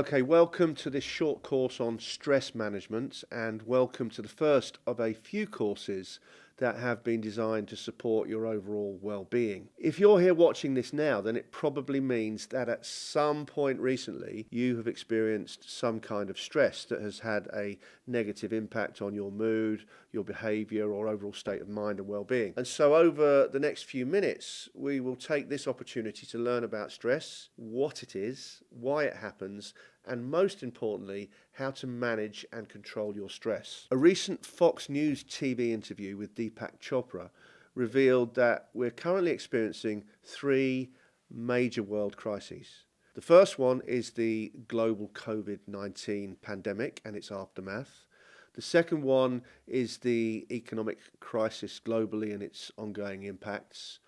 Okay, welcome to this short course on stress management, and welcome to the first of a few courses that have been designed to support your overall well-being. If you're here watching this now, then it probably means that at some point recently you have experienced some kind of stress that has had a negative impact on your mood, your behavior, or overall state of mind and well-being. And so over the next few minutes, we will take this opportunity to learn about stress, what it is, why it happens, and most importantly, how to manage and control your stress. A recent Fox News TV interview with Deepak Chopra revealed that we're currently experiencing three major world crises. The first one is the global COVID-19 pandemic and its aftermath. The second one is the economic crisis globally and its ongoing impacts.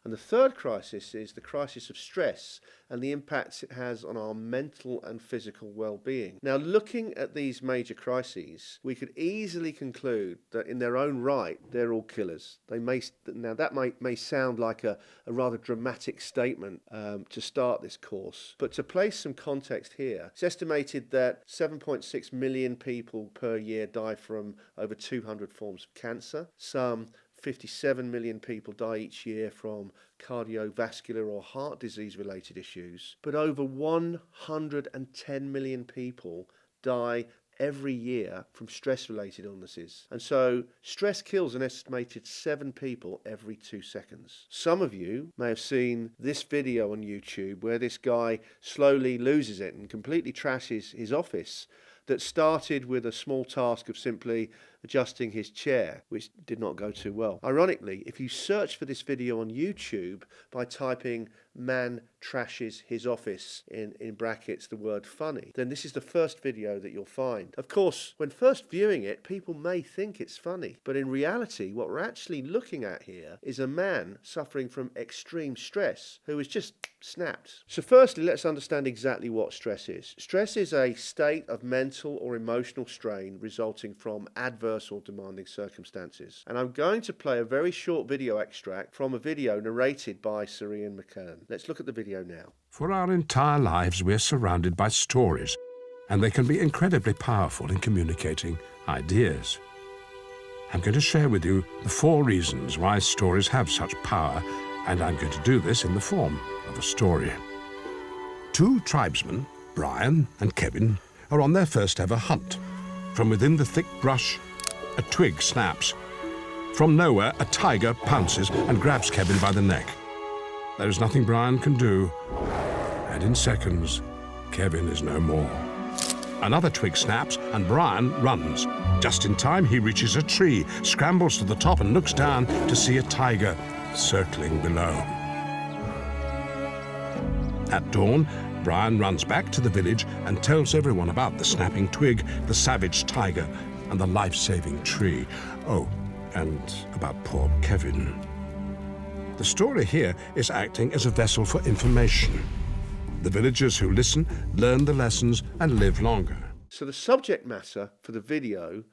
And the third crisis is the crisis of stress and the impacts it has on our mental and physical well-being. Now, looking at these major crises, we could easily conclude that in their own right, they're all killers. That may sound like a rather dramatic statement to start this course, but to place some context here, it's estimated that 7.6 million people per year die from over 200 forms of cancer. Some 57 million people die each year from cardiovascular or heart disease related issues, but over 110 million people die every year from stress related illnesses. And so stress kills an estimated 7 people every 2 seconds. Some of you may have seen this video on YouTube where this guy slowly loses it and completely trashes his office that started with a small task of simply adjusting his chair, which did not go too well. Ironically, if you search for this video on YouTube by typing "man trashes his office" in brackets the word funny, then this is the first video that you'll find. Of course, when first viewing it, people may think it's funny, but in reality, what we're actually looking at here is a man suffering from extreme stress who is just snapped. So firstly, let's understand exactly what stress is. Stress is a state of mental or emotional strain resulting from adverse or demanding circumstances. And I'm going to play a very short video extract from a video narrated by Sir Ian McKellen. Let's look at the video now. For our entire lives, we're surrounded by stories, and they can be incredibly powerful in communicating ideas. I'm going to share with you the 4 reasons why stories have such power, and I'm going to do this in the form of a story. 2 tribesmen, Brian and Kevin, are on their first ever hunt. From within the thick brush, a twig snaps. From nowhere, a tiger pounces and grabs Kevin by the neck. There is nothing Brian can do, and in seconds, Kevin is no more. Another twig snaps, and Brian runs. Just in time, he reaches a tree, scrambles to the top, and looks down to see a tiger circling below. At dawn, Brian runs back to the village and tells everyone about the snapping twig, the savage tiger, and the life-saving tree. Oh, and about poor Kevin. The story here is acting as a vessel for information. The villagers who listen learn the lessons and live longer. So the subject matter for the video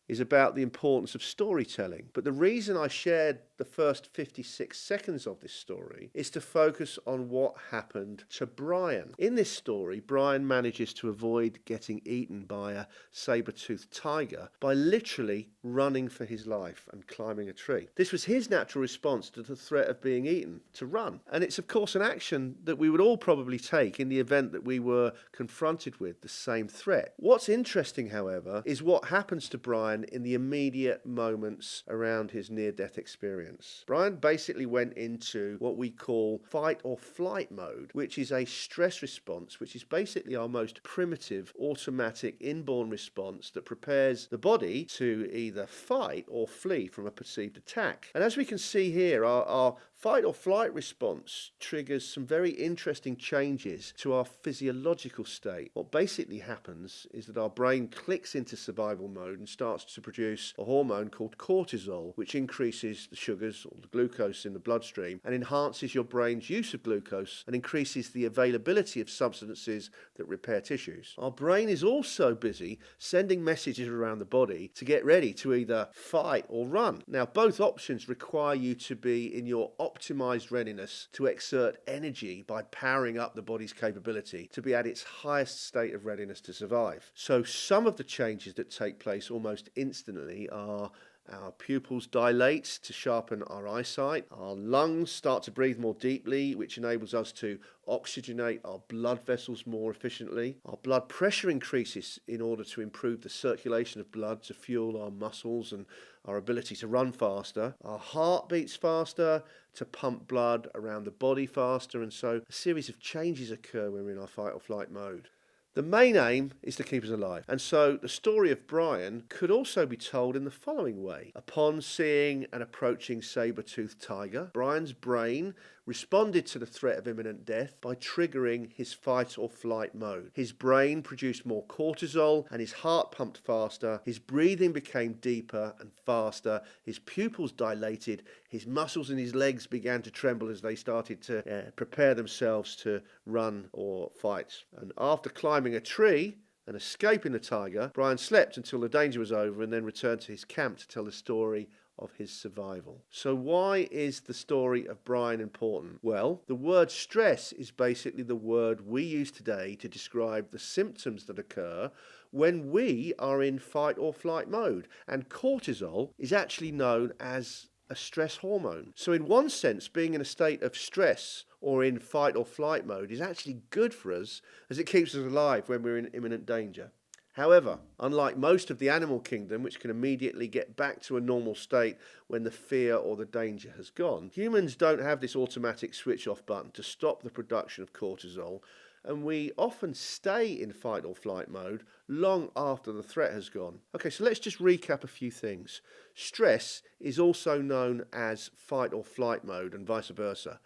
is about the importance of storytelling. But the reason I shared the first 56 seconds of this story is to focus on what happened to Brian. In this story, Brian manages to avoid getting eaten by a saber-toothed tiger by literally running for his life and climbing a tree. This was his natural response to the threat of being eaten, to run. And it's of course an action that we would all probably take in the event that we were confronted with the same threat. What's interesting, however, is what happens to Brian in the immediate moments around his near-death experience. Brian basically went into what we call fight or flight mode, which is a stress response, which is basically our most primitive, automatic, inborn response that prepares the body to either fight or flee from a perceived attack. And as we can see here, our fight or flight response triggers some very interesting changes to our physiological state. What basically happens is that our brain clicks into survival mode and starts to produce a hormone called cortisol, which increases the sugars or the glucose in the bloodstream and enhances your brain's use of glucose and increases the availability of substances that repair tissues. Our brain is also busy sending messages around the body to get ready to either fight or run. Now, both options require you to be in your optimized readiness to exert energy by powering up the body's capability to be at its highest state of readiness to survive. So some of the changes that take place almost instantly are: our pupils dilate to sharpen our eyesight. Our lungs start to breathe more deeply, which enables us to oxygenate our blood vessels more efficiently. Our blood pressure increases in order to improve the circulation of blood to fuel our muscles and our ability to run faster. Our heart beats faster to pump blood around the body faster, and so a series of changes occur when we're in our fight or flight mode. The main aim is to keep us alive. And so the story of Brian could also be told in the following way. Upon seeing an approaching saber-toothed tiger, Brian's brain responded to the threat of imminent death by triggering his fight or flight mode. His brain produced more cortisol and his heart pumped faster. His breathing became deeper and faster. His pupils dilated. His muscles in his legs began to tremble as they started to prepare themselves to run or fight. And after climbing a tree and escaping the tiger, Brian slept until the danger was over and then returned to his camp to tell the story of his survival. So why is the story of Brian important? Well, the word stress is basically the word we use today to describe the symptoms that occur when we are in fight or flight mode. And cortisol is actually known as a stress hormone. So in one sense, being in a state of stress or in fight or flight mode is actually good for us, as it keeps us alive when we're in imminent danger. However, unlike most of the animal kingdom, which can immediately get back to a normal state when the fear or the danger has gone, humans don't have this automatic switch-off button to stop the production of cortisol, and we often stay in fight or flight mode long after the threat has gone. Okay, so let's just recap a few things. Stress is also known as fight or flight mode and vice versa.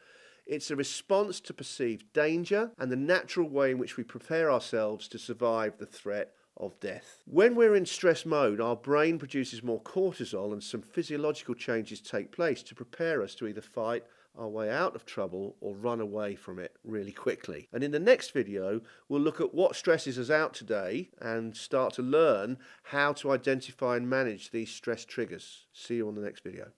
It's a response to perceived danger and the natural way in which we prepare ourselves to survive the threat of death. When we're in stress mode, our brain produces more cortisol and some physiological changes take place to prepare us to either fight our way out of trouble or run away from it really quickly. And in the next video, we'll look at what stresses us out today and start to learn how to identify and manage these stress triggers. See you on the next video.